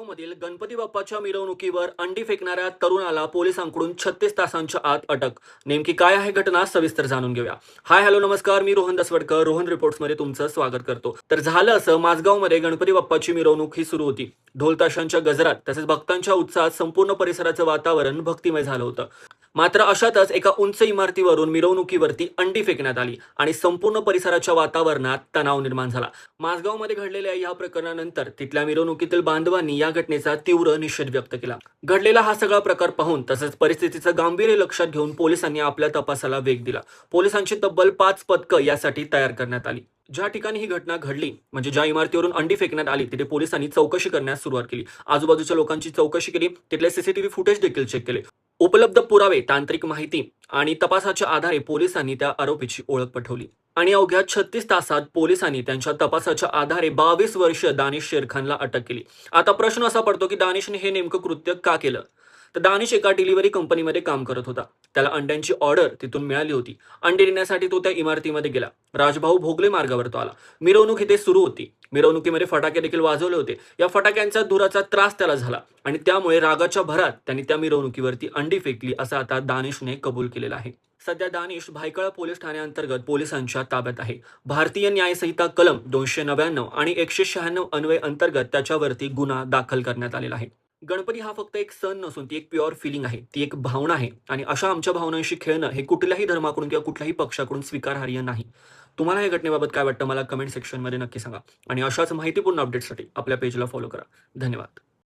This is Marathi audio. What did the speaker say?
माझगावमधील गणपती बाप्पाच्या मिरवणुकीवर अंडी फेकणाऱ्या तरुणाला पोलिसांकडून 36 तासांच्या आत अटक. नेमकी काय आहे घटना, सविस्तर जाणून घेऊया. हाय हॅलो नमस्कार, मी रोहन दसवडकर, रोहन रिपोर्ट्समध्ये तुमचं स्वागत करतो. तर झालं असं, माझगावमध्ये गणपती बाप्पाची मिरवणूक ही सुरू होती. ढोल ताशांच्या गजरात तसेच भक्तांच्या उत्साहात संपूर्ण परिसराचं वातावरण भक्तिमय झालं होतं. मात्र अशातच एका उंच इमारतीवरून मिरवणुकीवरती अंडी फेकण्यात आली आणि संपूर्ण परिसराच्या वातावरणात तणाव निर्माण झाला. माझगावमध्ये घडलेल्या या प्रकरणानंतर तिथल्या मिरवणुकीतील बांधवांनी या घटनेचा तीव्र निषेध व्यक्त केला. घडलेला हा सगळा प्रकार पाहून तसंच परिस्थितीचं गांभीर्य लक्षात घेऊन पोलिसांनी आपल्या तपासाला वेग दिला. पोलिसांची तब्बल 5 पथकं यासाठी तयार करण्यात आली. ज्या ठिकाणी ही घटना घडली, म्हणजे ज्या इमारतीवरून अंडी फेकण्यात आली, तिथे पोलिसांनी चौकशी करण्यास सुरुवात केली. आजूबाजूच्या लोकांची चौकशी केली, तिथले सीसीटीव्ही फुटेज देखील चेक केले. उपलब्ध पुरावे, तांत्रिक माहिती आणि तपासाच्या आधारे पोलिसांनी त्या आरोपीची ओळख पटवली आणि अवघ्या 36 तासात पोलिसांनी त्यांच्या तपासाच्या आधारे 22 वर्षीय दानिश शेरखानला अटक केली. आता प्रश्न असा पडतो की दानिशने हे नेमकं कृत्य का केलं? तर दानिश एका डिलिव्हरी कंपनीमध्ये काम करत होता. त्याला अंड्यांची ऑर्डर तिथून मिळाली होती. अंडी देण्यासाठी तो त्या इमारतीमध्ये गेला. राजभाऊ भोगले मार्गावर तो आला. मिरवणूक इथे सुरू होती. मिरवणुकीमध्ये फटाके देखील वाजवले होते. या फटाक्यांचा धुराचा त्रास त्याला झाला आणि त्यामुळे रागाच्या भरात त्यांनी त्या मिरवणुकीवरती अंडी फेकली, असं आता दानिशने कबूल केलेलं आहे. सध्या दानिश भायखळा पोलीस ठाण्याअंतर्गत पोलिसांच्या ताब्यात आहे. भारतीय न्यायसंहिता कलम 299 आणि 196 अन्वय अंतर्गत त्याच्यावरती गुन्हा दाखल करण्यात आलेला आहे. गणपती हा फक्त एक सण नसून ती एक प्युअर फिलिंग आहे, ती एक भावना आहे आणि अशा आमच्या भावनांशी खेळणं हे कुठल्याही धर्माकडून किंवा कुठल्याही पक्षाकडून स्वीकारार्ह नाही. तुम्हाला या घटनेबाबत काय वाटतं मला कमेंट सेक्शनमध्ये नक्की सांगा आणि अशाच माहितीपूर्ण अपडेट्ससाठी आपल्या पेजला फॉलो करा. धन्यवाद.